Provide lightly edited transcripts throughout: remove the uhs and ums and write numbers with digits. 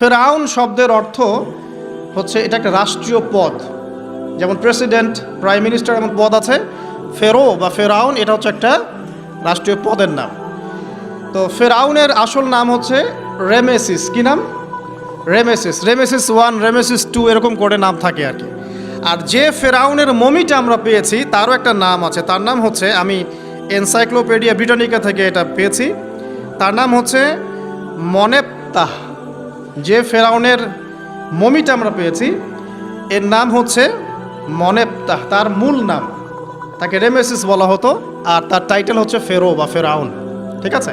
ফেরাউন শব্দের অর্থ হচ্ছে এটা একটা রাষ্ট্রীয় পদ, যেমন প্রেসিডেন্ট, প্রাইম মিনিস্টার এমন পদ আছে। ফেরো বা ফেরাউন এটা হচ্ছে একটা রাষ্ট্রীয় পদের নাম। তো ফেরাউনের আসল নাম হচ্ছে রেমেসিস। কি নাম? রেমেসিস। রেমেসিস 1, রেমেসিস 2 এরকম করে নাম থাকে আর কি। আর যে ফেরাউনের মমিটা আমরা পেয়েছি তারও একটা নাম আছে। তার নাম হচ্ছে, আমি এনসাইক্লোপিডিয়া ব্রিটানিকা থেকে এটা পেয়েছি, তার নাম হচ্ছে মনেপ্তাহ। যে ফেরাউনের মমিটা আমরা পেয়েছি এর নাম হচ্ছে মনেপ্তাহ। তার মূল নাম, তাকে রেমেসিস বলা হতো, আর তার টাইটেল হচ্ছে ফেরো বা ফেরাউন। ঠিক আছে।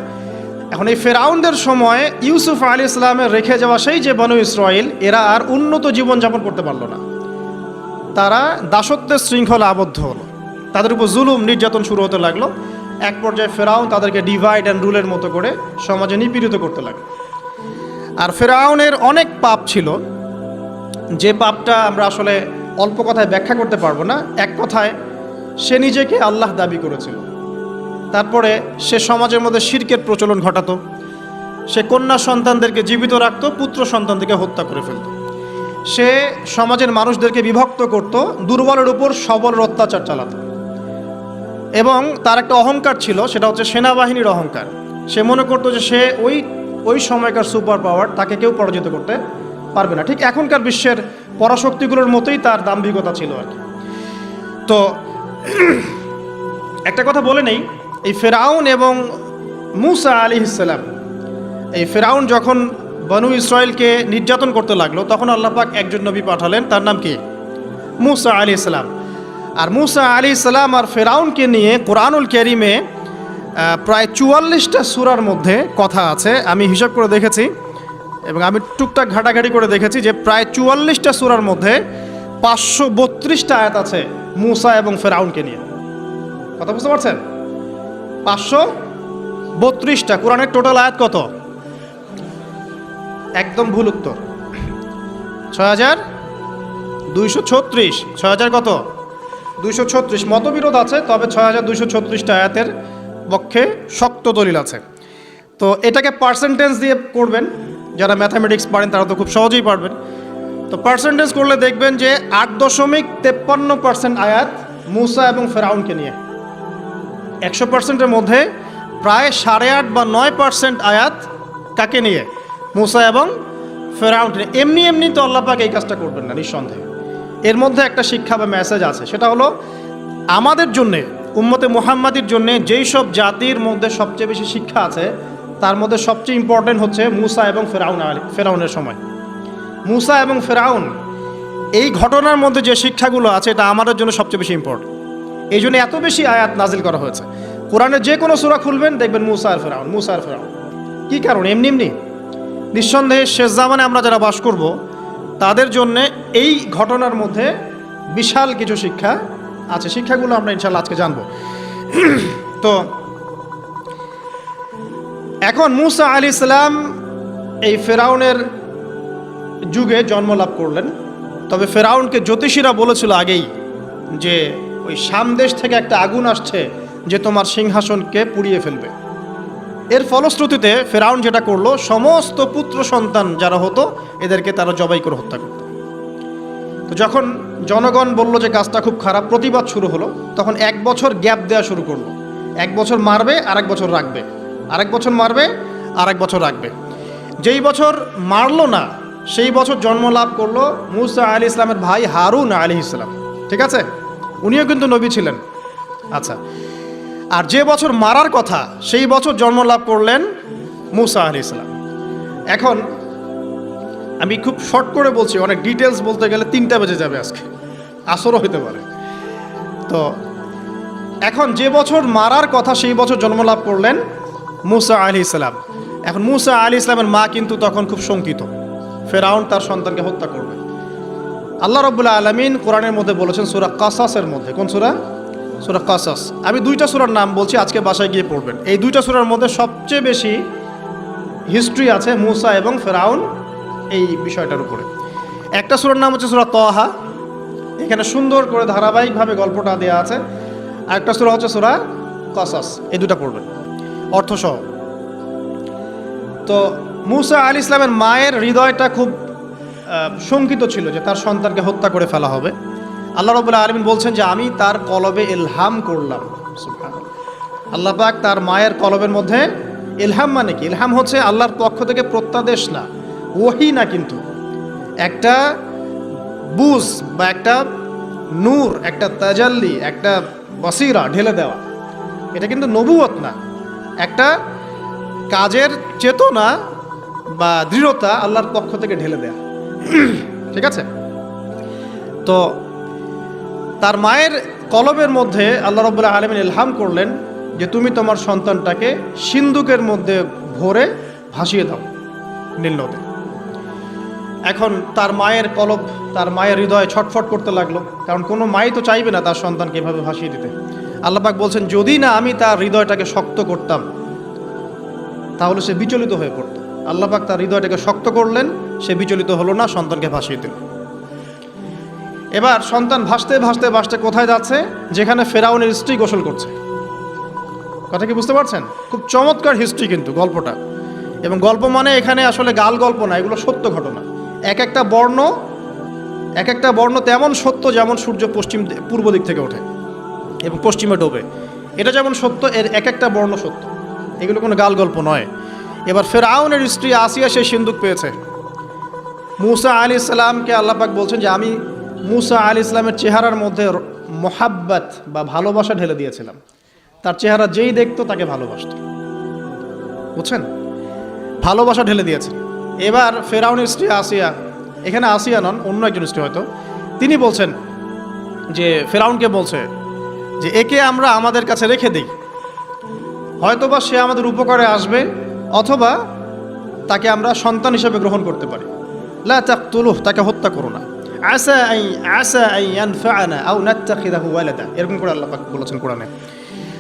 এখন এই ফেরাউনদের সময় ইউসুফ আলাইহিস সালামের রেখে যাওয়া সেই যে বনু ইসরাইল, এরা আর উন্নত জীবনযাপন করতে পারলো না। তারা দাসত্বের শৃঙ্খলা আবদ্ধ হলো, তাদের উপর জুলুম নির্যাতন শুরু হতে লাগলো। এক পর্যায়ে ফেরাউন তাদেরকে ডিভাইড অ্যান্ড রুলের মতো করে সমাজে নিপীড়িত করতে লাগলো। আর ফেরাউনের অনেক পাপ ছিল, যে পাপটা আমরা আসলে অল্প কথায় ব্যাখ্যা করতে পারবো না। এক কথায়, সে নিজেকে আল্লাহ দাবি করেছিল। তারপরে সে সমাজের মধ্যে শিরকের প্রচলন ঘটাতো। সে কন্যা সন্তানদেরকে জীবিত রাখতো, পুত্র সন্তানদেরকে হত্যা করে ফেলত। সে সমাজের মানুষদেরকে বিভক্ত করত, দুর্বলের উপর সবলের অত্যাচার চালাতো। এবং তার একটা অহংকার ছিল, সেটা হচ্ছে সেনাবাহিনীর অহংকার। সে মনে করতো যে সে ওই সময়কার সুপার পাওয়ার, তাকে কেউ পরাজিত করতে পারবে না। ঠিক এখনকার বিশ্বের পরাশক্তিগুলোর মতোই তার দাম্ভিকতা ছিল আর কি। তো একটা কথা বলে নেই, এই ফেরাউন এবং মূসা আলাইহিস সালাম, এই ফেরাউন যখন বনু ইসরাইলকে নির্যাতন করতে লাগলো, তখন আল্লাহ পাক একজন নবী পাঠালেন, তার নাম কি? মূসা আলাইহিস সালাম। আর মূসা আলাইহিস সালাম আর ফেরাউনকে নিয়ে কোরআনুল কারীমে প্রায় 44টা সূরার মধ্যে কথা আছে। আমি হিসাব করে দেখেছি এবং আমি টুকটাক ঘাটাঘাটি করে দেখেছি যে প্রায় 44টা সূরার মধ্যে 532টা আয়াত আছে মূসা এবং ফেরাউনকে নিয়ে। কথা বুঝতে পারছেন? 532টা। কোরআনের টোটাল আয়াত কত? একদম ভুল উত্তর, 6236। 6000 কত? 236। মতবিরোধ আছে, তবে 6236টা আয়াতের পক্ষে শক্ত দলিল আছে। তো এটাকে পার্সেন্টেজ দিয়ে করবেন, যারা ম্যাথামেটিক্স পারেন তারা তো খুব সহজেই পারবেন। তো পার্সেন্টেজ করলে দেখবেন যে 8.53% আয়াত মূসা এবং ফেরাউনকে নিয়ে। 100%-এর মধ্যে প্রায় 8.5 বা 9% আয়াত কাকে নিয়ে? মূসা এবং ফেরাউনকে নিয়ে। এমনি এমনি তো আল্লাহ পাক এই কাজটা করবেন না, নিঃসন্দেহে। এর মধ্যে একটা শিক্ষা বা মেসেজ আছে, সেটা হলো আমাদের জন্যে, উম্মতে মুহাম্মাদির জন্যে যেই সব জাতির মধ্যে সবচেয়ে বেশি শিক্ষা আছে, তার মধ্যে সবচেয়ে ইম্পর্টেন্ট হচ্ছে মূসা এবং ফেরাউনের সময়। মূসা এবং ফেরাউন, এই ঘটনার মধ্যে যে শিক্ষাগুলো আছে, এটা আমাদের জন্য সবচেয়ে বেশি ইম্পর্টেন্ট। এই জন্য এত বেশি আয়াত নাজিল করা হয়েছে। কোরআনের যে কোনো সূরা খুলবেন দেখবেন মূসা আর ফেরাউন, মূসা আর ফেরাউন। কী কারণ? এমনি এমনি নিঃসন্দেহে শেষ জামানে আমরা যারা বাস করব, তাদের জন্যে এই ঘটনার মধ্যে বিশাল কিছু শিক্ষা আছে। শিক্ষাগুলো আমরা ইনশাল্লাহ আজকে জানব। তো এখন মূসা আলাইহিস সালাম এই ফেরাউনের যুগে জন্ম লাভ করলেন। তবে ফেরাউনকে জ্যোতিষীরা বলেছিল আগেই যে ওই শাম দেশ থেকে একটা আগুন আসছে যে তোমার সিংহাসনকে পুড়িয়ে ফেলবে। এর ফলশ্রুতিতে ফেরাউন যেটা করলো, সমস্ত পুত্র সন্তান যারা হতো এদেরকে তারা জবাই করে হত্যা করত। তো যখন জনগণ বলল যে কাজটা খুব খারাপ, প্রতিবাদ শুরু হলো, তখন 1 বছর গ্যাপ দেওয়া শুরু করলো। 1 বছর মারবে, আরেক বছর রাখবে, আরেক বছর মারবে, আরেক বছর রাখবে। যেই বছর মারলো না, সেই বছর জন্ম লাভ করলো মূসা আলাইহিস সালামের ভাই হারুন আলাইহিস সালাম। ঠিক আছে, উনিও কিন্তু নবী ছিলেন। আচ্ছা, আর যে বছর মারার কথা, সেই বছর জন্ম লাভ করলেন মূসা আলাইহিস সালাম। এখন আমি খুব শর্ট করে বলছি, অনেক ডিটেলস বলতে গেলে 3টা বেজে যাবে, আজকে আসরও হতে পারে। তো এখন যে বছর মারার কথা, সেই বছর জন্ম লাভ করলেন মূসা আলাইহিস সালাম। এখন মূসা আলাইহিস সালামের মা কিন্তু তখন খুব শঙ্কিত, ফেরাউন তার সন্তানকে হত্যা করবে। আল্লাহ রাব্বুল আলামিন কোরআনের মধ্যে বলেছেন সূরা কাসাসের মধ্যে। কোন সূরা? সূরা কাসাস। আমি 2টা সূরার নাম বলছি, আজকে বাসায় গিয়ে পড়বেন। এই 2টা সূরার মধ্যে সবচেয়ে বেশি হিস্ট্রি আছে মূসা এবং ফেরাউন এই বিষয়টার উপরে। একটা সূরার নাম হচ্ছে সূরা তাহা, এখানে সুন্দর করে ধারাবাহিকভাবে গল্পটা দেওয়া আছে। আর একটা সূরা হচ্ছে সূরা কাসাস। এই 2টা পড়বেন অর্থসহ। তো মুসা আলাইহিস সালামের মায়ের হৃদয়টা খুব শঙ্কিত ছিল যে তার সন্তানকে হত্যা করে ফেলা হবে। আল্লাহ রাব্বুল আলামিন বলছেন যে আমি তার কলবে ইলহাম করলাম। সুবহানাল্লাহ। আল্লাহ পাক তার মায়ের কলবের মধ্যে ইলহাম, মানে কি ইলহাম হচ্ছে আল্লাহর পক্ষ থেকে প্রত্যাদেশ না, ওহী না, কিন্তু একটা বুঝ বা একটা নূর, একটা তাজাল্লি, একটা বসিরা ঢেলে দেওয়া। এটা কিন্তু নবুয়ত না, একটা কাজের চেতনা বা দৃঢ়তা আল্লাহর পক্ষ থেকে ঢেলে দেয়া। ঠিক আছে? তো তার মায়ের কলবের মধ্যে আল্লাহ রাব্বুল আলামিন ইলহাম করলেন যে তুমি তোমার সন্তানটাকে সিন্দুকের মধ্যে ভরে ভাসিয়ে দাও নীল নদে। এখন তার মায়ের কলব, তার মায়ের হৃদয় ছটফট করতে লাগলো, কারণ কোনো মাই তো চাইবে না তার সন্তানকে এভাবে ভাসিয়ে দিতে। আল্লাহ পাক বলছেন যদি না আমি তার হৃদয়টাকে শক্ত করতাম তাহলে সে বিচলিত হয়ে পড়তো। আল্লাহ পাক তার হৃদয়টাকে শক্ত করলেন, সে বিচলিত হলো না, সন্তানকে ভাসিয়ে দিল। এবার সন্তান ভাসতে ভাসতে ভাসতে কোথায় যাচ্ছে? যেখানে ফেরাউনের স্ত্রী গোসল করছে। কথা কি বুঝতে পারছেন? খুব চমৎকার হিস্ট্রি কিন্তু গল্পটা, এবং গল্প মানে এখানে আসলে গাল গল্প না, এগুলো সত্য ঘটনা। এক একটা বর্ণ তেমন সত্য যেমন সূর্য পূর্ব দিক থেকে ওঠে এবং পশ্চিমে ডোবে, এটা যেমন সত্য, এর এক একটা বর্ণ সত্য, এগুলো কোনো গাল গল্প নয়। এবার ফেরাউনের স্ত্রী আসিয়া সেই সিন্দুক পেয়েছে। মুসা আলাইহিস সালামকে আল্লাহ পাক বলছেন যে আমি মুসা আলাইহিস সালামের চেহারার মধ্যে মোহাব্বত বা ভালোবাসা ঢেলে দিয়েছিলাম। তার চেহারা যেই দেখতো তাকে ভালোবাসত, বুঝছেন? ভালোবাসা ঢেলে দিয়েছেন। এবার ফেরাউনের স্ত্রী আসিয়া, এখানে আসিয়া নন, অন্য একজন স্ত্রী হয়তো, তিনি বলছেন যে ফেরাউনকে বলছে যে একে আমরা আমাদের কাছে রেখে দিই, হয়তোবা সে আমাদের উপকারে আসবে, অথবা তাকে আমরা সন্তান হিসেবে গ্রহণ করতে পারি। লা তাকতুলুহু, তাকে হত্যা করো না। আসা আন ইয়ানফা'না আও নাত্তাখিযাহু ওয়ালাদা, এরকম করে আল্লাহ পাক বলেছেন কোরআনে।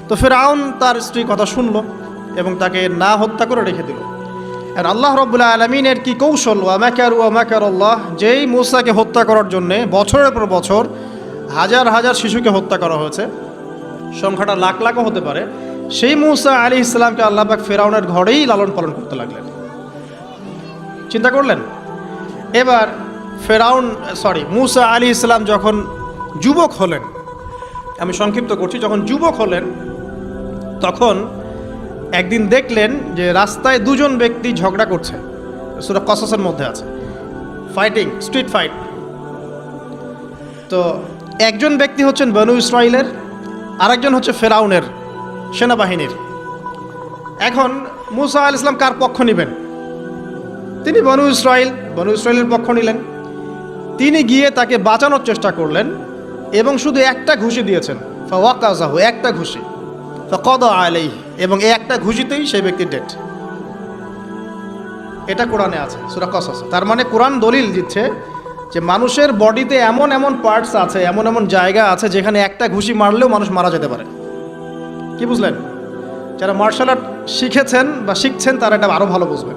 তো ফেরাউন তার স্ত্রীর কথা শুনলো এবং তাকে না হত্যা করে রেখে দিল। আর আল্লাহ রাব্বুল আলামিনের কি কৌশল! ওয়া মাকারুল্লাহ, যেই মুসাকে হত্যা করার জন্যে বছরের পর বছর হাজার হাজার শিশুকে হত্যা করা হয়েছে, সংখ্যাটা লাখ লাখও হতে পারে, সেই মুসা আলাইহিস সালামকে আল্লাহ পাক ফেরাউনের ঘরেই লালন পালন করতে লাগলেন। চিন্তা করলেন? এবার মুসা আলাইহিস সালাম যখন যুবক হলেন, আমি সংক্ষিপ্ত করছি, যখন যুবক হলেন তখন একদিন দেখলেন যে রাস্তায় দুজন ব্যক্তি ঝগড়া করছে। সূরা কসসের মধ্যে আছে, ফাইটিং, স্ট্রিট ফাইট। তো একজন ব্যক্তি হচ্ছেন বনু ইসরাইলের, আরেকজন হচ্ছে ফেরাউনের সেনাবাহিনীর। এখন মুসা আলাইহিস সালাম কার পক্ষ নেবেন? তিনি বনু ইসরাইলের পক্ষ নিলেন। তিনি গিয়ে তাকে বাঁচানোর চেষ্টা করলেন এবং শুধু একটা ঘুষি দিয়েছেন, ফাওয়াকাযাহু, একটা ঘুষি, ফাকাদা আলাইহি, এবং এই একটা ঘুষিতেই সেই ব্যক্তি ডেড। এটা কোরআনে আছে, সূরা কসস। তার মানে কোরআন দলিল দিচ্ছে যে মানুষের বডিতে এমন এমন পার্টস আছে, এমন এমন জায়গা আছে যেখানে একটা ঘুষি মারলেও মানুষ মারা যেতে পারে। কি বুঝলেন? যারা মার্শাল আর্ট শিখেছেন বা শিখছেন তারা এটা আরও ভালো বুঝবেন।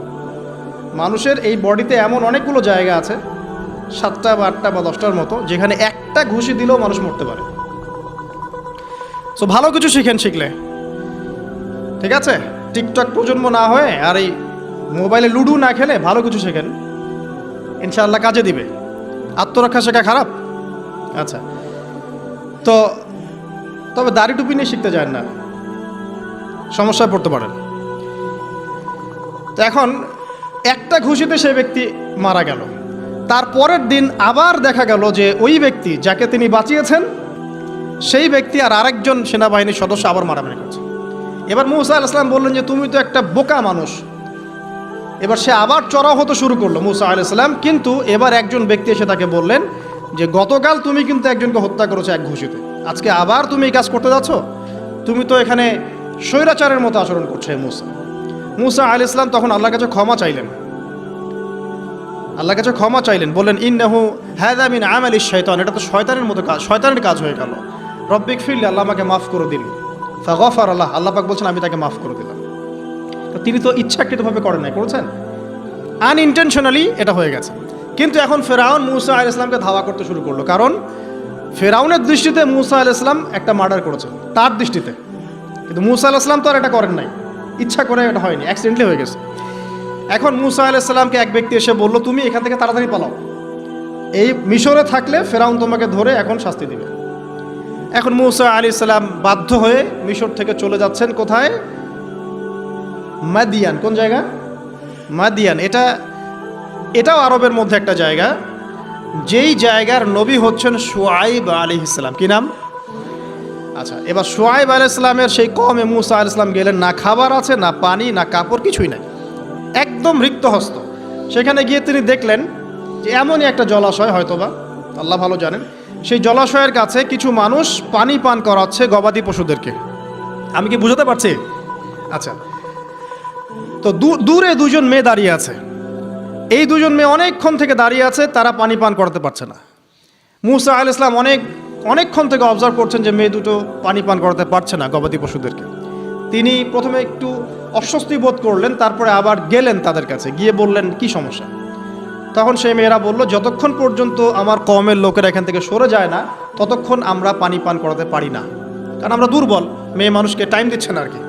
মানুষের এই বডিতে এমন অনেকগুলো জায়গা আছে, 7টা বা 8টা বা 10টার মতো, যেখানে একটা ঘুষি দিলেও মানুষ মরতে পারে। সো ভালো কিছু শিখেন, শিখলে ঠিক আছে। টিকটক প্রজন্ম না হয়ে আর এই মোবাইলে লুডো না খেলে ভালো কিছু শেখেন, ইনশাআল্লাহ কাজে দিবে। আত্মরক্ষা শেখা খারাপ? আচ্ছা, তো তবে দাড়ি টুপি নিয়ে শিখতে যায় না, সমস্যায় পড়তে পারেন। তো এখন একটা ঘুষিতে সেই ব্যক্তি মারা গেল। তার পরের দিন আবার দেখা গেল যে ওই ব্যক্তি যাকে তিনি বাঁচিয়েছেন সেই ব্যক্তি আর আরেকজন সেনাবাহিনীর সদস্য আবার মারামারি করছে। এবার মুসা আলাইহিস সালাম বললেন যে তুমি তো একটা বোকা মানুষ। এবার সে আবার চড়াও হতে শুরু করলো মুসা আলাইহিস সালাম, কিন্তু এবার একজন ব্যক্তি এসে তাকে বললেন যে গতকাল তুমি কিন্তু একজনকে হত্যা করেছো এক ঘুষিতে, আজকে আবার তুমি এই কাজ করতে যাচ্ছ, তুমি তো এখানে স্বৈরাচারের মতো আচরণ করছো। মুসা আলাইহিস সালাম তখন আল্লাহর কাছে ক্ষমা চাইলেন, বললেন ইন্নাহু হাযা মিন আমালিশ শাইতান, এটা তো শয়তানের মতো কাজ, শয়তানের কাজ হয়ে গেল। রব্বিক ফিরলি, আল্লাহ আমাকে মাফ করে দিন। ফাগফার আল্লাহ, আল্লাহ পাক বলছেন আমি তাকে মাফ করে দিলাম। তো তিনি তো ইচ্ছাকৃতভাবে করেন নাই, করেছেন আনইনটেনশনালি, এটা হয়ে গেছে। কিন্তু এখন ফেরাউন মুসা আলাইহিস সালামকে ধাওয়া করতে শুরু করলো, কারণ ফেরাউনের দৃষ্টিতে মুসা আলাইহিস সালাম একটা মার্ডার করেছেন তার দৃষ্টিতে, কিন্তু মুসা আলাইহিস সালাম তো আর এটা করেন নাই, ইচ্ছা করে এটা হয়নি, অ্যাক্সিডেন্টলি হয়ে গেছে। এখন মুসা আলাইহিস সালামকে এক ব্যক্তি এসে বলল, তুমি এখান থেকে তাড়াতাড়ি পালাও, এই মিশরে থাকলে ফেরাউন তোমাকে ধরে এখন শাস্তি দিবে। এখন মুসা আলাইহিস সালাম বাধ্য হয়ে মিশর থেকে চলে যাচ্ছেন কোথায়? মাদিয়ান। কোন জায়গা? মাদিয়ান। এটাও আরবের মধ্যে একটা জায়গা, যেই জায়গার নবী হচ্ছেন শুআইব আলাইহিস সালাম। কি নাম? আচ্ছা, এবার শুআইব আলাইহিস সালামের সেই কওমে মুসা আলাইহিস সালাম গেলেন, না খাবার আছে, না পানি, না কাপড়, কিছুই নাই, একদম রিক্ত হস্ত। সেখানে গিয়ে তিনি দেখলেন যে এমনই একটা জলাশয়, হয়তোবা আল্লাহ ভালো জানেন, সেই জলাশয়ের কাছে কিছু মানুষ পানি পান করাচ্ছে গবাদি পশুদেরকে। আমি কি বুঝাতে পারছি? আচ্ছা, তো দূরে দুজন মেয়ে দাঁড়িয়ে আছে। এই দুজন মেয়ে অনেকক্ষণ থেকে দাঁড়িয়ে আছে, তারা পানি পান করাতে পারছে না। মুসা আলাইহিস সালাম অনেকক্ষণ থেকে অবজার্ভ করছেন যে মেয়ে দুটো পানি পান করাতে পারছে না গবাদি পশুদেরকে। তিনি প্রথমে একটু অস্বস্তি বোধ করলেন, তারপরে আবার গেলেন তাদের কাছে, গিয়ে বললেন কি সমস্যা। তখন সেই মেয়েরা বলল, যতক্ষণ পর্যন্ত আমার কওমের লোকেরা এখান থেকে সরে যায় না, ততক্ষণ আমরা পানি পান করাতে পারি না, কারণ আমরা দুর্বল, মেয়ে মানুষকে টাইম দিচ্ছে না আর কি।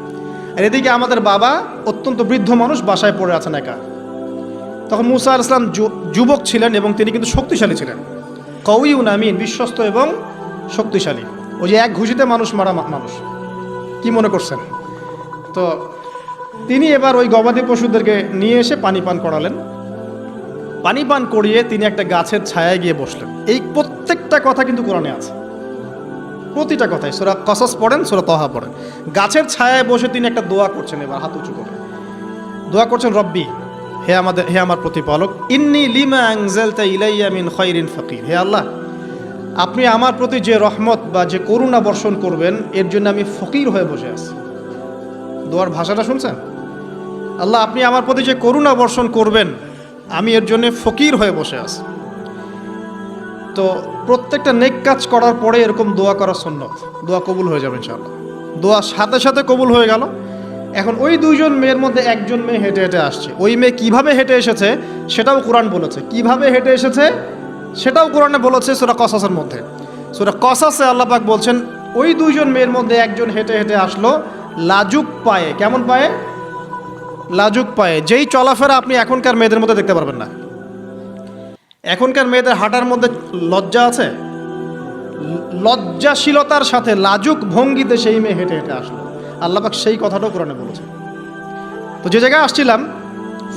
আর এদিকে আমাদের বাবা অত্যন্ত বৃদ্ধ মানুষ, বাসায় পড়ে আছেন একা। তখন মুসা আলাইহিস সালাম যুবক ছিলেন এবং তিনি কিন্তু শক্তিশালী ছিলেন, কওয়িউন আমিন, বিশ্বস্ত এবং শক্তিশালী। ওই যে এক ঘুষিতে মানুষ মারা মানুষ, কি মনে করছেন? তো তিনি এবার ওই গবাদি পশুদেরকে নিয়ে এসে পানি পান করালেন। পানি পান করিয়ে তিনি একটা গাছের ছায়ায় গিয়ে বসলেন। এই প্রত্যেকটা কথা কিন্তু কোরআনে আছে, প্রতিটা কথাই। সূরা কসস পড়েন, সূরা তাহা পড়েন। গাছের ছায়ায় বসে তিনি একটা দোয়া করছেন, এবার হাত উঁচু করে দোয়া করছেন, রব্বি, হে আমার প্রতিপালক, ইন্নী লিমা আনজালতা ইলাইয়া মিন খায়রিন ফাকির। হে আল্লাহ, আপনি আমার প্রতি যে রহমত বা যে করুণা বর্ষণ করবেন, এর জন্য আমি ফকির হয়ে বসে আছি। দোয়ার ভাষাটা শুনছেন? আল্লাহ, আপনি আমার প্রতি যে করুণা বর্ষণ করবেন, আমি এর জন্য ফকির হয়ে বসে আছি। তো প্রত্যেকটা নেক কাজ করার পরে এরকম দোয়া করা সুন্নত, দোয়া কবুল হয়ে যাবে ইনশাআল্লাহ। দোয়া সাথে সাথে কবুল হয়ে গেল। এখন ওই দুইজন মেয়ের মধ্যে একজন মেয়ে হেঁটে হেঁটে আসছে। ওই মেয়ে কিভাবে হেঁটে এসেছে সেটাও কোরআন বলেছে, কিভাবে হেঁটে এসেছে সেটাও কোরআনে বলেছে সূরা কসাসের মধ্যে। সূরা কসাসে আল্লাহ পাক বলছেন, ওই দুইজন মেয়ের মধ্যে একজন হেঁটে হেঁটে আসলো লাজুক পায়ে। কেমন পায়ে? লাজুক পায়ে। যেই চলাফেরা আপনি এখনকার মেয়েদের মধ্যে দেখতে পারবেন না। এখনকার মেয়েদের হাঁটার মধ্যে লজ্জা আছে, লজ্জাশীলতার সাথে লাজুক ভঙ্গিতে সেই মেয়ে হেঁটে হেঁটে আসলো। আল্লাহ পাক সেই কথাটাও কোরআনে বলেছে। তো যে জায়গায় আসছিলাম,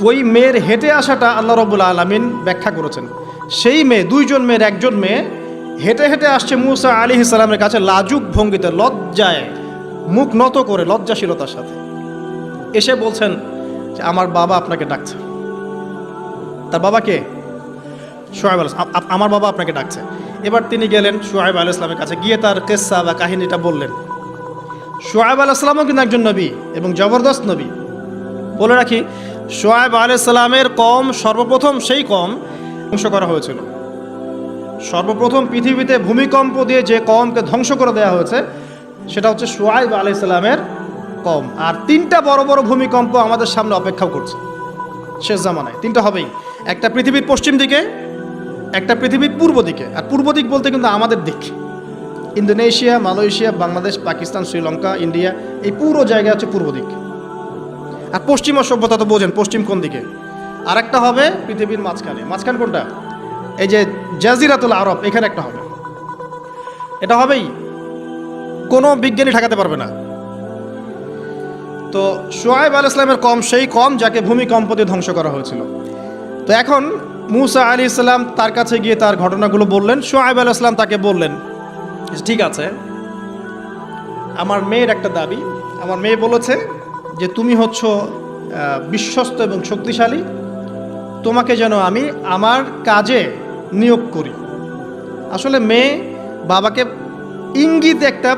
ওই মেয়ের হেঁটে আসাটা আল্লাহ রাব্বুল আলামিন ব্যাখ্যা করেছেন। সেই মেয়ে, দুইজন মেয়ের একজন মেয়ে হেঁটে হেঁটে আসছে মুসা আলাইহিস সালামের কাছে লাজুক ভঙ্গিতে, লজ্জায় মুখ নত করে, লজ্জাশীলতার সাথে এসে বলছেন যে আমার বাবা আপনাকে ডাকছে। তার বাবা কে? শুআয়ব আলাইহিস সালাম। আমার বাবা আপনাকে ডাকছে। এবার তিনি গেলেন শুআয়ব আলাইহিস সালামের কাছে, গিয়ে তার কিসসা বা কাহিনীটা বললেন। শুআয়ব আলাইহিস সালামও কিন্তু একজন নবী এবং জবরদস্ত নবী। বলে রাখি, শুআয়ব আলাইহিস সালামের কওম সর্বপ্রথম সেই কওম ধ্বংস করা হয়েছিল। সর্বপ্রথম পৃথিবীতে ভূমিকম্প দিয়ে যে কওমকে ধ্বংস করে দেওয়া হয়েছে সেটা হচ্ছে শুআয়ব আলাইহিস সালামের কওম। আর তিনটা বড় বড় ভূমিকম্প আমাদের সামনে অপেক্ষাও করছে শেষ জামানায়। তিনটা হবেই, একটা পৃথিবীর পশ্চিম দিকে, একটা পৃথিবীর পূর্ব দিকে। আর পূর্ব দিক বলতে কিন্তু আমাদের দিক, Indonesia, Malaysia, Bangladesh, Pakistan, Sri Lanka, India, এই পুরো জায়গা হচ্ছে পূর্ব দিক। আর পশ্চিমা সভ্যতা তো বোঝেন, পশ্চিম কোন দিকে। আর একটা হবে পৃথিবীর মাঝখানে। মাঝখান কোনটা? এই যে জাজিরাতুল আরব, এখানে একটা হবে। এটা হবেই, কোনো বিজ্ঞানী ঠেকাতে পারবে না। তো শুআয়ব আলাইহিস সালামের কওম সেই কওম যাকে ভূমিকম্প দিয়ে ধ্বংস করা হয়েছিল। তো এখন মুসা আলাইহিস সালাম তার কাছে গিয়ে তার ঘটনাগুলো বললেন। শুআয়ব আলাইহিস সালাম তাকে বললেন, ঠিক আছে, আমার মেয়ের একটা দাবি। আমার মেয়ে বলেছে যে তুমি হচ্ছ বিশ্বস্ত এবং শক্তিশালী, তোমাকে যেন আমি আমার কাজে নিয়োগ করি। আসলে মেয়ে বাবাকে ইঙ্গিত একটা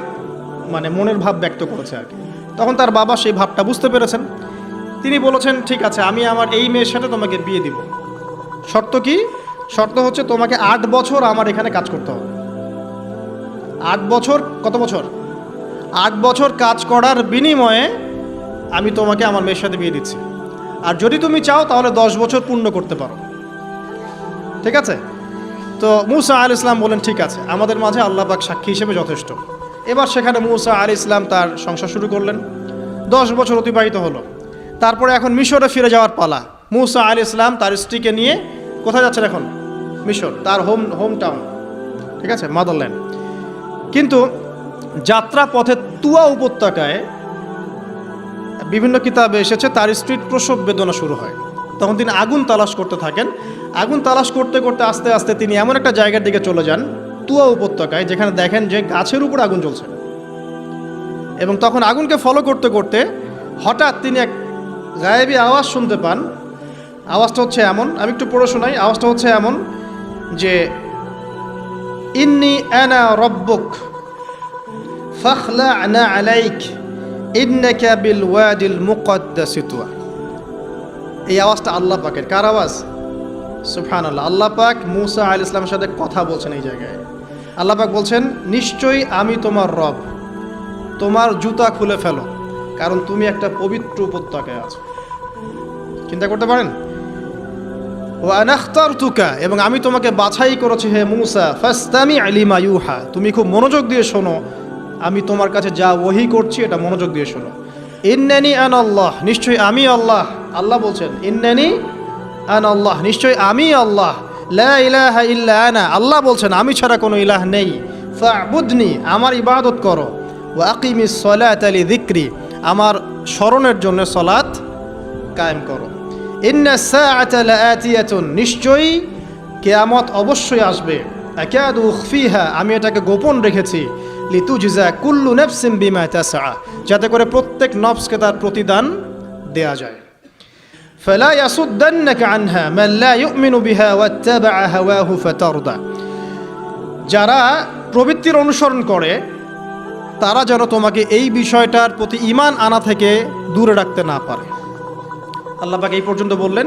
মানে মনের ভাব ব্যক্ত করেছে আর কি। তখন তার বাবা সেই ভাবটা বুঝতে পেরেছেন। তিনি বলেছেন, ঠিক আছে, আমি আমার এই মেয়ের সাথে তোমাকে বিয়ে দিব। শর্ত কি? শর্ত হচ্ছে তোমাকে 8 বছর আমার এখানে কাজ করতে হবে। 8 বছর, কত বছর? 8 বছর কাজ করার বিনিময়ে আমি তোমাকে আমার মেয়ের সাথে বিয়ে দিচ্ছি। আর যদি তুমি চাও তাহলে 10 বছর পূর্ণ করতে পারো। ঠিক আছে? তো মুসা আলাইহিস সালাম বলেন, ঠিক আছে, আমাদের মাঝে আল্লাহ পাক সাক্ষী হিসেবে যথেষ্ট। এবার সেখানে মুসা আলাইহিস সালাম তার সংসার শুরু করলেন। 10 বছর অতিবাহিত হলো। তারপরে এখন মিশরে ফিরে যাওয়ার পালা। মুসা আলাইহিস সালাম তার স্ত্রীকে নিয়ে কোথায় যাচ্ছেন এখন? মিশর, তার হোম টাউন, ঠিক আছে, মাদারল্যান্ড। কিন্তু যাত্রা পথে তুয়া উপত্যকায় বিভিন্ন কিতাবে এসেছে তার স্ত্রীর প্রসব বেদনা শুরু হয়। তখন তিনি আগুন তালাশ করতে থাকেন। আগুন তালাশ করতে করতে আস্তে আস্তে তিনি এমন একটা জায়গার দিকে চলে যান, তুয়া উপত্যকায়, যেখানে দেখেন যে গাছের উপর আগুন জ্বলছে। এবং তখন আগুনকে ফলো করতে করতে হঠাৎ তিনি এক গায়েবী আওয়াজ শুনতে পান। আওয়াজটা হচ্ছে এমন, আমি একটু পড়ে শোনাই। আওয়াজটা হচ্ছে এমন যে ইন্নি আনা রব্বুক ফাখলা'না আলাইক ইন্নাকা বিল ওয়াদিল মুকদ্দাসি তুয়া। এই আওয়াজটা আল্লাহ পাকের। কার আওয়াজ? সুবহানাল্লাহ। আল্লাহ পাক মুসা আলাইহিস সালামের সাথে কথা বলছেন এই জায়গায়। আল্লাহ পাক বলছেন, নিশ্চয়ই আমি তোমার রব, তোমার জুতা খুলে ফেলো, কারণ তুমি একটা পবিত্র উপত্যকায় আছো। চিন্তা করতে পারেন? ওয়া আনা ইখতারতুকা, এবং আমি তোমাকে বাছাই করেছি হে মুসা, ফাসতামি' লিমা ইউহা, তুমি খুব মনোযোগ দিয়ে শোনো, আমি তোমার কাছে যা ওহী করছি এটা মনোযোগ দিয়ে শোনো। ইন্নানি আনা আল্লাহ, নিশ্চয়ই আমি আল্লাহ। আল্লাহ বলছেন ইন্নানি আনা আল্লাহ, নিশ্চয়ই আমি আল্লাহ। লা ইলাহা ইল্লা আনা, আল্লাহ বলছেন আমি ছাড়া কোনো ইলাহ নেই। ফা'বুদনি, আমার ইবাদত করো। ওয়া আকিমিস সালাতা লিযিকরি, আমার স্মরণের জন্য সালাত কায়েম করো। ইন্নাস সাআতা লাআতিয়াতুন, নিশ্চয়ই কিয়ামত অবশ্যই আসবে। আকাদু উখফিহা, আমি এটাকে গোপন রেখেছি। লিতুজজা কুল্লু নাফসিন বিমা তাসআ, যাতে করে প্রত্যেক নফসকে তার প্রতিদান দেয়া যায়। ফালা ইয়াসুদ্দান্নাকা আনহা মান লা ইউমিনু বিহা ওয়াত্তাবা'a হাওয়াহু ফাতারদা, যারা প্রবৃত্তির অনুসরণ করে তারা যেন তোমাকে এই বিষয়টার প্রতি ঈমান আনা থেকে দূরে রাখতে না পারে। আল্লাহ পাক এই পর্যন্ত বললেন।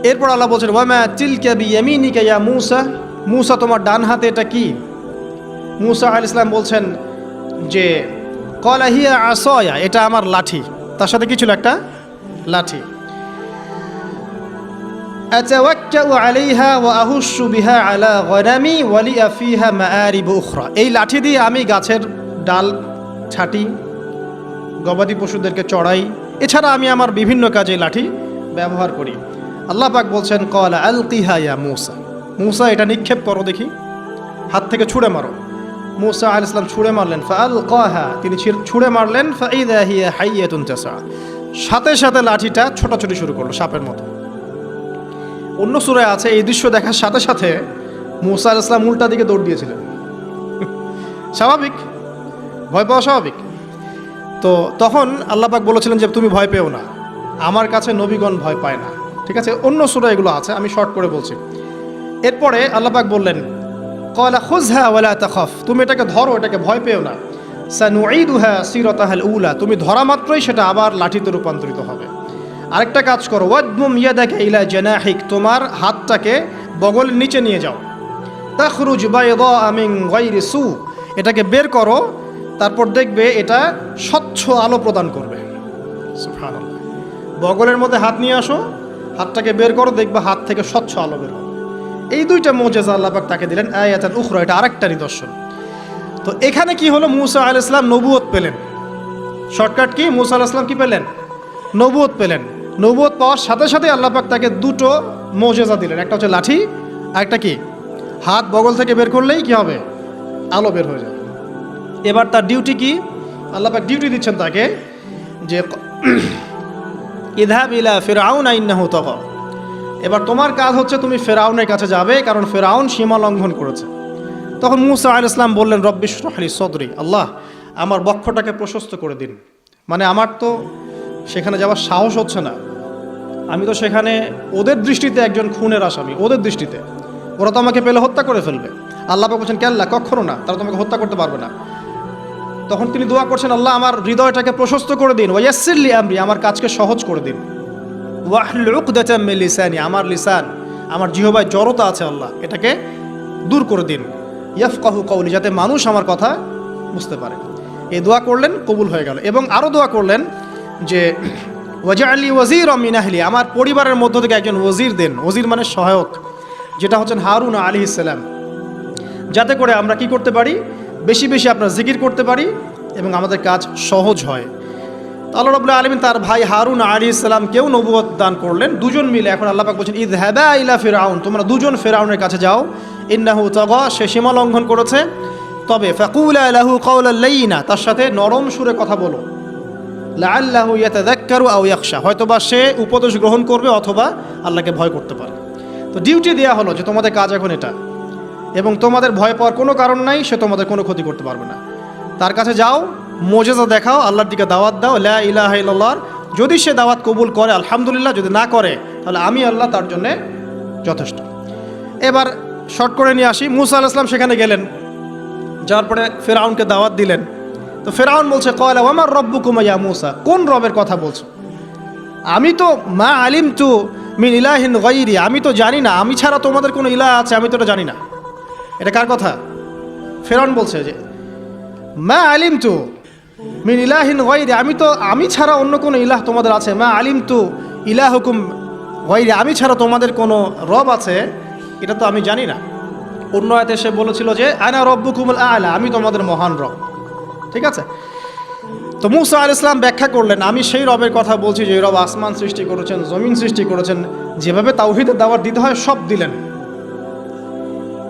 এরপর আল্লাহ বলছেন, ওয়া মা তিলকা বিয়ামিনিকা ইয়া মূসা, মূসা তোমার ডান হাতে এটা কি? মূসা আলাইহিস সালাম বলছেন যে ক্বালা হিয়া আসায়া, এটা আমার লাঠি। তার সাথে কি ছিল? একটা লাঠি। আতাওয়াক্কাউ আলাইহা ওয়া আহুশু বিহা আলা গনামি ওয়া লিয়া ফিহা মাআরিব উখরা, এই লাঠি দিয়ে আমি গাছের ডাল ছাঁটি, গবাদি পশুদেরকে চড়াই, এছাড়া আমি আমার বিভিন্ন কাজে লাঠি ব্যবহার করি। আল্লাহ পাক বলছেন, ক্বালা আলকিহা ইয়া মূসা, মূসা এটা নিক্ষেপ করো দেখি, হাত থেকে ছুঁড়ে মারো। মূসা আলাইহিস সালাম ছুঁড়ে মারলেন। ফাআলকাহা, তিনি ছুঁড়ে মারলেন। ফাইযা হিয়া হাইয়াতুন তাসআ, সাথে সাথে লাঠিটা ছোটাছুটি শুরু করলো সাপের মতো। অন্য সূরায় আছে এই দৃশ্য দেখার সাথে সাথে মূসা আলাইহিস সালাম উল্টা দিকে দৌড় দিয়েছিলেন। স্বাভাবিক, ভয় পাওয়া স্বাভাবিক। তো তখন আল্লাহ পাক বলেছিলেন যে তুমি ভয় পেও না, আমার কাছে নবীগণ ভয় পায় না। ঠিক আছে, অন্য সূরায় এগুলো আছে, আমি শর্ট করে বলছি। এরপরে আল্লাহ পাক বললেন, ক্বালা খুযহা ওয়ালা তাখাফ, তুমি এটাকে ধরো, এটাকে ভয় পেও না। সানুঈদুহা সিরাতাহাল উলা, তুমি ধরা মাত্রই সেটা আবার লাঠিতে রূপান্তরিত হবে। আরেকটা কাজ করো, ওয়াদমুম ইয়াদাকা ইলা জানাহিক, তোমার হাতটাকে বগলের নিচে নিয়ে যাও। তাখরুজ বাইদা মিন গায়রি সু, এটাকে বের করো, তারপর দেখবে এটা স্বচ্ছ আলো প্রদান করবে। সুবহানাল্লাহ। বগলের মধ্যে হাত নিয়ে আসো, হাতটাকে বের করো, দেখবে হাত থেকে স্বচ্ছ আলো বের হবে। এই দুইটা মুজিজা আল্লাহ পাক তাকে দিলেন। আয়াতান উখরা, এটা আরেকটা নিদর্শন। তো এখানে কি হলো? মূসা আলাইহিস সালাম নবুয়ত পেলেন। Shortcut key? মূসা আলাইহিস সালাম কি পেলেন? নবুয়ত পেলেন। নবুয়ত পাওয়ার সাথে সাথে আল্লাহ পাক তাকে দুটো মুজিজা দিলেন। একটা হচ্ছে লাঠি, আর একটা কি? হাত বগল থেকে বের করলেই কি হবে? আলো বের হয়ে যাবে। এবার তার ডিউটি কি? আল্লাহ পাক ডিউটি দিচ্ছেন তাকে যে ইযহাব ইলা ফিরআউনা ইন্নাহু তাগা, এবার তোমার কাজ হচ্ছে তুমি ফেরাউনের কাছে যাবে, কারণ ফেরাউন সীমা লঙ্ঘন করেছে। তখন মূসা আলাইহিস সালাম বললেন, রব্বি ইশরাহ লি সদরি, আল্লাহ আমার বক্ষটাকে প্রশস্ত করে দিন। মানে আমার তো সেখানে যাওয়ার সাহস হচ্ছে না, আমি তো সেখানে ওদের দৃষ্টিতে একজন খুনের আসামি, ওদের দৃষ্টিতে ওরা তো আমাকে পেলে হত্যা করে ফেলবে। আল্লাহ পাক বলছেন, কেল্লা, কখনো না, তারা তোমাকে হত্যা করতে পারবে না। তখন তিনি দোয়া করছেন, আল্লাহ আমার হৃদয়টাকে প্রশস্ত করে দিন, ওয়া ইয়াসসির লি আমরি, আমার কাজকে সহজ করে দিন। ওয়াহলুল উকদাতাম মিন লিসানি, আমার লিসান, আমার জিহ্বায় জড়তা আছে আল্লাহ, এটাকে দূর করে দিন। ইয়াফকাহু কওলি, যাতে মানুষ আমার কথা বুঝতে পারে। এই দোয়া করলেন, কবুল হয়ে গেল। এবং আরও দোয়া করলেন যে ওয়াজআলি ওয়াজিরাম মিন আহলি, আমার পরিবারের মধ্য থেকে একজন ওয়াজির দেন। ওয়াজির মানে সহায়ক, যেটা হচ্ছেন হারুন আলাইহিস সালাম, যাতে করে আমরা কি করতে পারি? বেশি বেশি আপনার জিকির করতে পারি এবং আমাদের কাজ সহজ হয়। আল্লাহ রাব্বুল আলামিন তার ভাই হারুন আলাইহিস সালামকেও নবুয়ত দান করলেন, দুজন মিলে। এখন আল্লাহ পাক বলছেন ইযহাবা ইলা ফিরআউন, তোমরা দুজন ফিরআউনের কাছে যাও, ইন্নাহু তাগা, সে সীমা লঙ্ঘন করেছে, তবে ফাকুলা লাহু কাওলাল লাইয়িনা, তার সাথে নরম সুরে কথা বলো, লাআল্লাহু ইয়াতাযাক্কারু আও ইয়াখশা, হয়তোবা সে উপদেশ গ্রহণ করবে অথবা আল্লাহকে ভয় করতে পারে। তো ডিউটি দেওয়া হলো যে তোমাদের কাজ এখন এটা, এবং তোমাদের ভয় পাওয়ার কোনো কারণ নাই, সে তোমাদের কোনো ক্ষতি করতে পারবে না। তার কাছে যাও, মোজেজা দেখাও, আল্লাহর দিকে দাওয়াত দাও, লা ইলাহা ইল্লাল্লাহ। যদি সে দাওয়াত কবুল করে আলহামদুলিল্লাহ, যদি না করে তাহলে আমি আল্লাহ তার জন্যে যথেষ্ট। এবার শর্ট করে নিয়ে আসি, মুসা আলাইহিস সালাম সেখানে গেলেন, যাওয়ার পরে ফিরআউনকে দাওয়াত দিলেন। তো ফিরআউন বলছে ক্বালা ওয়া মার রাব্বুকুমা ইয়া মুসা, কোন রবের কথা বলছো? আমি তো মা আলিমতু মিন ইলাহিন গায়রি, আমি তো জানি না, আমি ছাড়া তোমাদের কোনো ইলাহ আছে আমি তো এটা জানি না। এটা কার কথা? ফিরআউন বলছে যে মা আলিমতু মিন ইলাহিন গায়রি, আমি ছাড়া অন্য কোনো ইলাহ তোমাদের আছে? মা আলিমতু ইলাহুকুম গায়রি, আমি ছাড়া তোমাদের কোনো রব আছে এটা তো আমি জানি না। অন্য আয়াতে সে বলেছিল যে আনা রব্বুকুমুল আ'লা, আমি তোমাদের মহান রব। ঠিক আছে? তো মুসা আলাইহিস সালাম ব্যাখ্যা করলেন, আমি সেই রবের কথা বলছি যে রব আসমান সৃষ্টি করেছেন, জমিন সৃষ্টি করেছেন, যেভাবে তাওহীদের দাওয়াত দিতে হয় সব দিলেন।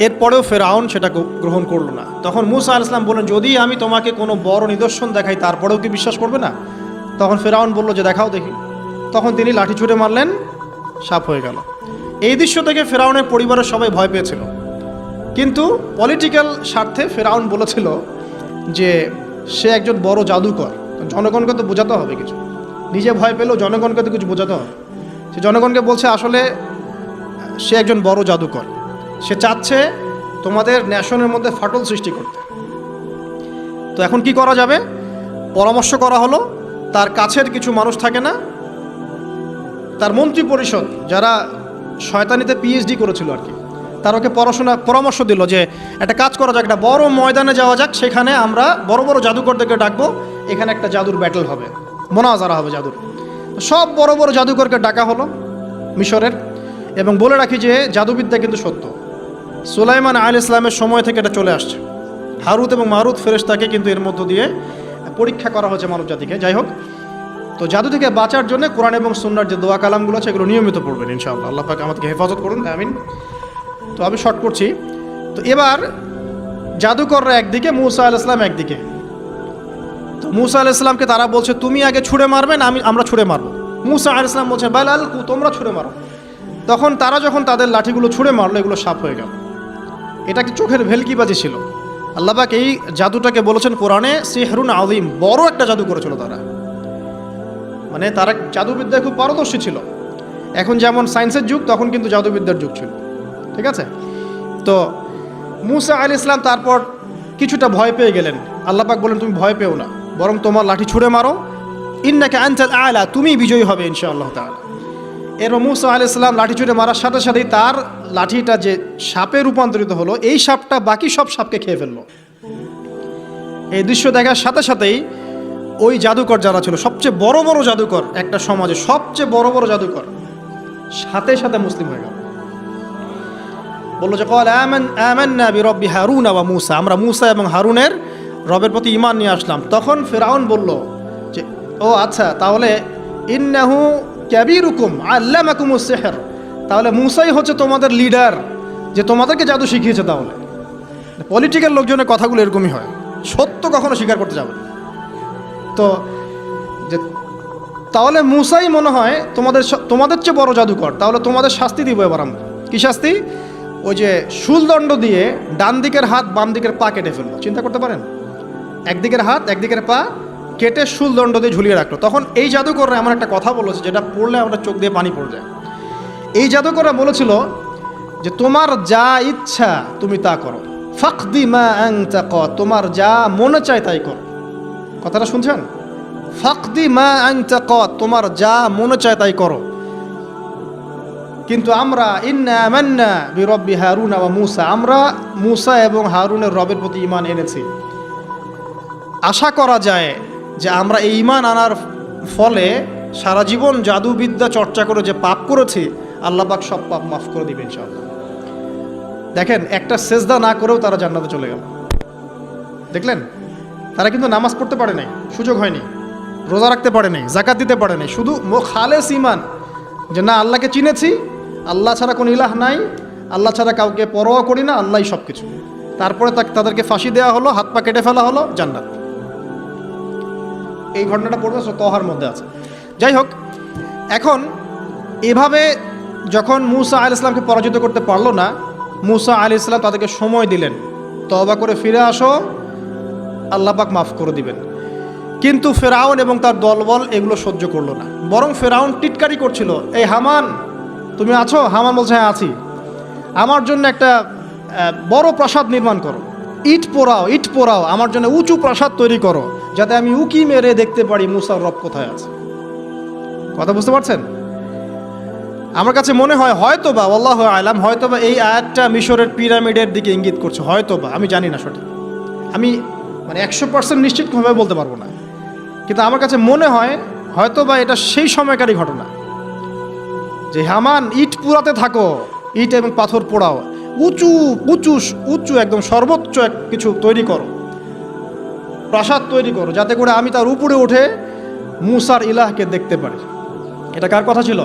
এরপরেও ফেরাউন সেটা গ্রহণ করলো না। তখন মুসা আলাইহিস সালাম বললেন, যদি আমি তোমাকে কোনো বড় নিদর্শন দেখাই তারপরেও কি বিশ্বাস করবে না? তখন ফেরাউন বলল যে দেখাও দেখি। তখন তিনি লাঠি ছুঁড়ে মারলেন, সাপ হয়ে গেল। এই দৃশ্য থেকে ফেরাউনের পরিবারের সবাই ভয় পেয়েছিল, কিন্তু পলিটিক্যাল স্বার্থে ফেরাউন বলেছিল যে সে একজন বড় জাদুকর, জনগণকে তো বোঝাতে হবে কিছু, নিজে ভয় পেলেও জনগণকে তো কিছু বোঝাতে হবে। সে জনগণকে বলছে আসলে সে একজন বড় জাদুকর, সে চাচ্ছে তোমাদের ন্যাশনের মধ্যে ফাটল সৃষ্টি করতে। তো এখন কি করা যাবে? পরামর্শ করা হলো, তার কাছের কিছু মানুষ থাকে না, তার মন্ত্রী পরিষদ যারা শয়তানিতে পিএইচডি করেছিল আর কি, তার ওকে পরামর্শ দিল যে একটা কাজ করা যাক, একটা বড় ময়দানে যাওয়া যাক, সেখানে আমরা বড় বড় জাদুকরদেরকে ডাকবো, এখানে একটা জাদুর ব্যাটল হবে, মোনাজারা হবে জাদুর। সব বড় বড় জাদুকরকে ডাকা হলো মিশরের, এবং বলে রাখি যে জাদুবিদ্যা কিন্তু সত্য, সুলাইমান আলাইহিস সালামের সময় থেকে এটা চলে আসছে। হারুত এবং মারুত ফেরেশতাকে কিন্তু এর মধ্য দিয়ে পরীক্ষা করা হচ্ছে মানব জাতিকে। যাই হোক, তো জাদু থেকে বাঁচার জন্য কোরআন এবং সুন্নাহর যে দোয়া কালামগুলো আছে এগুলো নিয়মিত পড়বেন ইনশাআল্লাহ। আল্লাহ পাক আমাদেরকে হেফাজত করুন, আমিন। তো আমি শর্ট করছি। তো এবার জাদুকররা একদিকে, মুসা আলাইহিস সালাম একদিকে। তো মুসা আলাইহিস সালামকে তারা বলছে তুমি আগে ছুঁড়ে মারবে না আমরা ছুঁড়ে মারবো। মুসা আলাইহিস সালাম বলছে বাল আলকু, তোমরা ছুঁড়ে মারো। তখন তারা যখন তাদের লাঠিগুলো ছুঁড়ে মারলো, এগুলো সাপ হয়ে গেল। এটা কি চোখের ভেলকিবাজি ছিল? আল্লাহ পাক এই জাদুটাকে বলেছেন কোরআনে সিহরুন আযীম, বড় একটা জাদু করেছিল তারা, মানে তারা জাদুবিদ্যায় খুব পারদর্শী ছিল। এখন যেমন সায়েন্সের যুগ, তখন কিন্তু জাদুবিদ্যার যুগ ছিল। ঠিক আছে? তো মুসা আলাইহিস সালাম তারপর কিছুটা ভয় পেয়ে গেলেন। আল্লাহ পাক বলেন তুমি ভয় পেও না, বরং তোমার লাঠি ছুঁড়ে মারো, ইন্নাকা আনতাল আ'লা, তুমি বিজয়ী হবে ইনশাআল্লাহ তাআলা। এরপর মুসা আলাইহিস সালাম লাঠি ছুঁড়ে মারার সাথে সাথেই তার লাঠিটা যে সাপে রূপান্তরিত হলো, এই সাপটা বাকি সব সাপকে খেয়ে ফেললো। এই দৃশ্য দেখার সাথে সাথেই ওই জাদুকর যারা ছিল, সবচেয়ে বড় বড় জাদুকর, একটা সমাজে সবচেয়ে বড় বড় জাদুকর, সাথে সাথে মুসলিম হয়ে গেল। বললো যে ক্বালা আমান্না বিরব্বি হারুন ওয়া মুসা, আমরা মুসা এবং হারুনের রবের প্রতি ঈমান নিয়ে আসলাম। তখন ফিরআউন বলল যে ও আচ্ছা, তাহলে ইন্নাহু কাবীরুকুম আল্লামাকুমুস সিহর, তাহলে মুসাই হচ্ছে তোমাদের লিডার, যে তোমাদেরকে জাদু শিখিয়েছে। তাহলে পলিটিক্যাল লোকজনের কথাগুলো এরকমই হয়, সত্য কখনো স্বীকার করতে যাবে। তো যে তাহলে মুসাই মনে হয় তোমাদের চেয়ে বড় জাদুকর, তাহলে তোমাদের শাস্তি দিব এবার আমরা। কি শাস্তি? ওই যে শুলদণ্ড দিয়ে ডান দিকের হাত বাম দিকের পা কেটে ফেললো। চিন্তা করতে পারেন, একদিকের হাত একদিকের পা কেটে শুলদণ্ড দিয়ে ঝুলিয়ে রাখলো। তখন এই জাদুকররা এমন একটা কথা বলেছে যেটা পড়লে আমরা চোখ দিয়ে পানি পড়ে যায়। এই জাদুকররা বলেছিল যে তোমার যা ইচ্ছা তুমি তা করো, ফাকদি মা আনতা ক, তোমার যা মনে চায় তাই করো। কথাটা শুনছেন? ফাকদি মা আনতা ক, তোমার যা মনে চায় তাই করো। কিন্তু আমরা ইন্না আমান্না বিরব্বি হারুন ওয়া মুসা, আমরা মুসা এবং হারুনের রবের প্রতি ঈমান এনেছি। আশা করা যায় যে আমরা এই ঈমান আনার ফলে সারা জীবন জাদুবিদ্যা চর্চা করে যে পাপ করেছি, আল্লাহ পাক সব পাপ মাফ করে দিবেন ইনশাআল্লাহ। দেখেন, একটা সেজদা না করেও তারা জান্নাতে চলে গেল। দেখলেন, তারা কিন্তু নামাজ পড়তে পারে নাই, সুযোগ হয়নি, রোজা রাখতে পারে নাই, জাকাত দিতে পারে নাই, শুধু খালেস ঈমান যে না আল্লাহকে চিনেছি, আল্লাহ ছাড়া কোনো ইলাহ নাই, আল্লাহ ছাড়া কাউকে পরোয়া করি না, আল্লাহই সব কিছু। তারপরে তাদেরকে ফাঁসি দেওয়া হলো, হাত পা কেটে ফেলা হলো, জান্নাত। এই ঘটনাটা পড়বে তহার মধ্যে আছে। যাই হোক, এখন এভাবে যখন মূসা আলাইহিস সালামকে পরাজিত করতে পারলো না, মূসা আলাইহিস সালাম তাদেরকে সময় দিলেন, তওবা করে ফিরে আসো, আল্লাহ পাক মাফ করে দিবেন। কিন্তু ফেরাউন এবং তার দলবল এগুলো সহ্য করলো না, বরং ফেরাউন টিটকারি করছিল, এই হামান তুমি আছো? হামান বলছে হ্যাঁ আছি, আমার জন্য একটা বড় প্রাসাদ নির্মাণ করো, ইট পোড়াও, আমার জন্য উঁচু প্রাসাদ তৈরি করো, যাতে আমি উকি মেরে দেখতে পারি মূসার রব কোথায় আছে। কথা বুঝতে পারছেন? আমার কাছে মনে হয় হয়তোবা, আল্লাহু আ'লাম, হয়তোবা এই আয়াতটা মিশরের পিরামিডের দিকে ইঙ্গিত করছে, হয়তোবা, আমি জানি না সঠিক, আমি মানে 100% নিশ্চিতভাবে বলতে পারবো না, কিন্তু আমার কাছে মনে হয় হয়তোবা এটা সেই সময়কারই ঘটনা, যে হামান ইট পুরাতে থাকো, ইট এবং পাথর পোড়াও, উঁচু উঁচু উঁচু একদম সর্বোচ্চ কিছু তৈরি করো, প্রাসাদ তৈরি করো, যাতে করে আমি তার উপরে উঠে মূসার ইলাহকে দেখতে পারি। এটা কার কথা ছিল?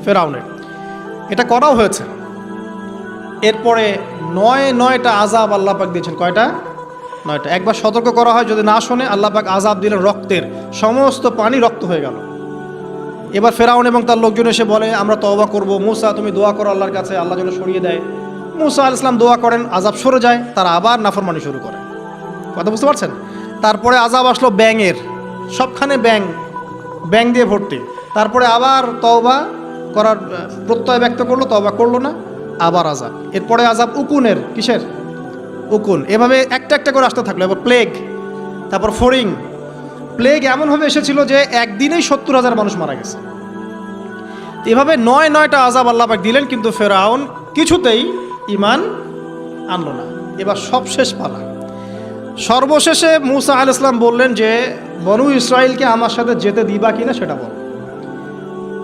ফেরাউনের। এটা করাও হয়েছে। এরপরে 9টা আযাব আল্লাহ পাক দিয়েছেন। কয়টা? 9টা। একবার সতর্ক করা হয়, যদি না শোনে আল্লাহ পাক আযাব দিলেন, রক্তের সমস্ত পানি রক্ত হয়ে গেল। এবার ফেরাউন এবং তার লোকজন এসে বলে আমরা তওবা করব, মূসা তুমি দোয়া করো আল্লাহর কাছে, আল্লাহ যেন সরিয়ে দেয়। মূসা আলাইহিস সালাম দোয়া করেন, আযাব সরে যায়, তারা আবার নাফরমানি শুরু করে। কথা বুঝতে পারছেন? তারপরে আযাব আসলো ব্যাঙের, সবখানে ব্যাঙ দিয়ে ভর্তি। তারপরে আবার তওবা করার প্রত্যয় ব্যক্ত করলো, তওবা করলো না, আবার আযাব। এরপরে আযাব উকুনের, কিসের? উকুন। এভাবে একটা একটা করে আসতে থাকলো। এবার প্লেগ, তারপর ফড়িং। প্লেগ এমনভাবে এসেছিল যে একদিনেই 70,000 মানুষ মারা গেছে। এভাবে 9টা আযাব আল্লাহ পাক দিলেন, কিন্তু ফেরাউন কিছুতেই ঈমান আনলো না। এবার সবশেষ পালা। সর্বশেষে মূসা আলাইহিস সালাম বললেন যে বনু ইসরাইলকে আমার সাথে যেতে দিবা কিনা সেটা বল।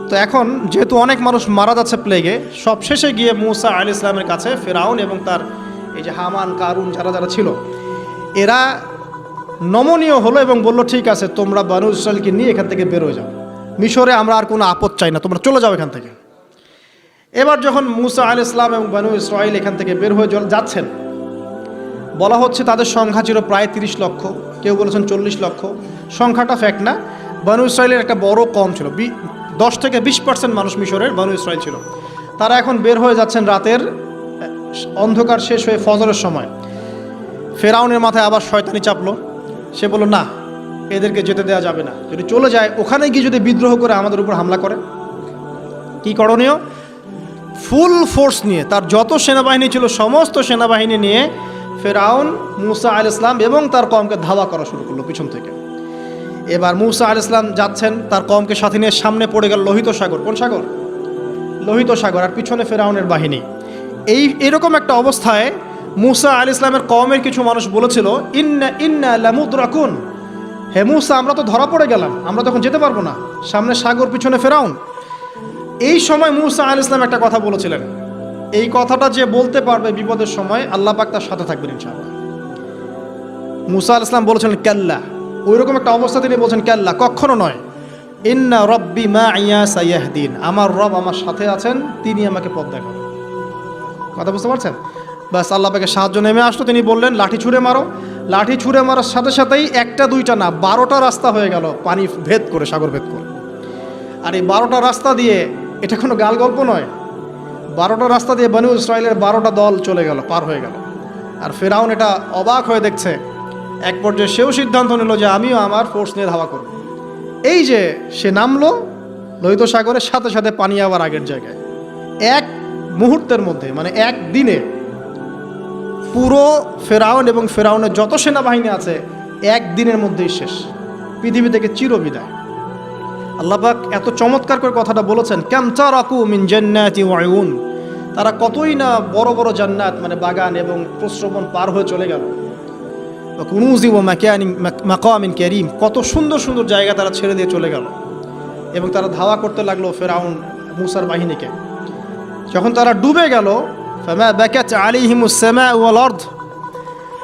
তো এখন যেহেতু অনেক মানুষ মারা যাচ্ছে প্লেগে, সবশেষে গিয়ে মূসা আলাইহিস সালামের কাছে ফেরাউন এবং তার এই যে হামান, কারুন, যারা ছিল, এরা নমনীয় হলো এবং বলল ঠিক আছে, তোমরা বনু ইসরাইলকে নিয়ে এখান থেকে বের হয়ে যাও, মিশরে আমরা আর কোনো আপদ চাই না, তোমরা চলে যাও এখান থেকে। এবার যখন মূসা আলাইহিস সালাম এবং বনু ইসরাইল এখান থেকে বের হয়ে যাচ্ছেন, বলা হচ্ছে তাদের সংখ্যা ছিল প্রায় 30 লক্ষ, কেউ বলেছেন 40 লক্ষ। সংখ্যাটা ফ্যাক্ট না, বনু ইসরাইলের একটা বড় কম ছিল, 10 থেকে 20% মানুষ মিশরের বনু ইসরাইল ছিল। তারা এখন বের হয়ে যাচ্ছেন রাতের অন্ধকার শেষ হয়ে ফজরের সময়। ফেরাউনের মাথায় আবার শয়তানি চাপলো, সে বলল না, এদেরকে যেতে দেওয়া যাবে না, যদি চলে যায় ওখানে গিয়ে যদি বিদ্রোহ করে আমাদের উপর হামলা করে, কি করণীয়? ফুল ফোর্স নিয়ে, তার যত সেনাবাহিনী ছিল সমস্ত সেনাবাহিনী নিয়ে ফেরাউন মূসা আলাইহিস সালাম এবং তার কওমকে ধাওয়া করা শুরু করলো পিছন থেকে। এবার মূসা আলাইহিস সালাম যাচ্ছেন, তার কওমকে সাথে নিয়ে, সামনে পড়ে গেল লোহিত সাগর। কোন সাগর? লোহিত সাগর। আর পিছনে ফেরাউনের বাহিনী। এইরকম একটা অবস্থায় মূসা আলাইহিস সালামের কওমের কিছু মানুষ বলেছিল ইন্না লামুদরাকুন, হে মূসা আমরা তো ধরা পড়ে গেলাম, আমরা তখন যেতে পারবো না, সামনে সাগর, পিছনে ফেরাউন। এই সময় মূসা আলাইহিস সালাম একটা কথা বলেছিলেন, এই কথাটা যে বলতে পারবে বিপদের সময় আল্লাহ পাক তার সাথে থাকবেন ইনশাআল্লাহ। মূসা আলাইহিস সালাম বলেছিলেন কাল্লা, ওইরকম একটা অবস্থা তিনি বলছেন কাল্লা, কখনো নয়, ইন্না রব্বি মাইয়া সাইয়াহদিন, আমার রব আমার সাথে আছেন, তিনি আমাকে পথ দেখাবেন। কথা বুঝতে পারছেন? ব্যাস আল্লাহ পাকের সাহায্য নেমে আসলো, তিনি বললেন লাঠি ছুঁড়ে মারো। লাঠি ছুঁড়ে মারার সাথে সাথেই একটা দুইটা না 12টা রাস্তা হয়ে গেল, পানি ভেদ করে, সাগর ভেদ করে। আর এই 12টা রাস্তা দিয়ে, এটা কোনো গাল গল্প নয়, 12টা রাস্তা দিয়ে বনু ইসরাইলের 12টা দল চলে গেল, পার হয়ে গেল। আর ফেরাউন এটা অবাক হয়ে দেখছে। এক পর্যায়ে সেও সিদ্ধান্ত নিল যে আমিও আমার ফোর্স নিয়ে ধাওয়া করব। এই যে সে নামলো লোহিত সাগরের, সাথে সাথে পানি আবার আগের জায়গায়। এক মুহূর্তের মধ্যে, মানে এক দিনে পুরো ফেরাউন এবং ফেরাউনের যত সেনাবাহিনী আছে এক দিনের মধ্যেই শেষ, পৃথিবী থেকে চিরবিদায়। আল্লাহ পাক এত চমৎকার করে কথাটা বলেছেন, কাম তারাকু মিন জান্নাতি ওয়া উয়ুন, তারা কতই না বড় বড় জান্নাত, মানে বাগান এবং প্রস্রবণ পার হয়ে চলে গেল। ওয়া কুনুজি ওয়া মাকামিন কারীম, কত সুন্দর সুন্দর জায়গা তারা ছেড়ে দিয়ে চলে গেল। এবং তারা ধাওয়া করতে লাগলো ফেরাউন মূসার বাহিনীকে। যখন তারা ডুবে গেল, ফামা বাকাত আলাইহিমুস সামাউ ওয়াল আরদ,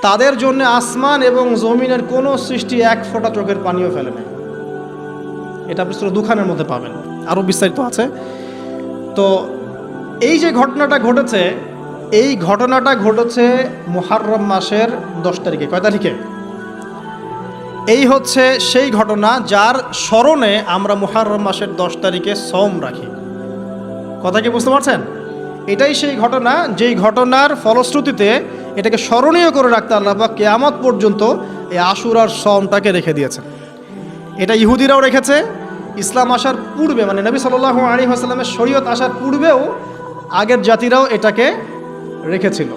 তাদের জন্য আসমান এবং জমিনের কোনো সৃষ্টি এক ফোঁটা চোখের পানিও ফেলে নাই। এটা আপনি সূরা দুখানের মধ্যে পাবেন, আরও বিস্তারিত আছে। তো এই যে ঘটনাটা ঘটেছে, এই ঘটনাটা ঘটেছে মুহররম মাসের 10 তারিখে। কয় তারিখে? এই হচ্ছে সেই ঘটনা যার স্মরণে আমরা মুহররম মাসের 10 তারিখে সওম রাখি। কথা কি বুঝতে পারছেন? এটাই সেই ঘটনা, যেই ঘটনার ফলশ্রুতিতে এটাকে স্মরণীয় করে রাখতে আল্লাহ পাক কিয়ামত পর্যন্ত এই আশুরার সওমটাকে রেখে দিয়েছেন। এটা ইহুদিরাও রেখেছে, ইসলাম আসার পূর্বে, মানে নবী সাল্লাল্লাহু আলাইহি ওয়াসাল্লামের শরীয়ত আসার পূর্বেও আগের জাতিরাও এটাকে রেখেছিল।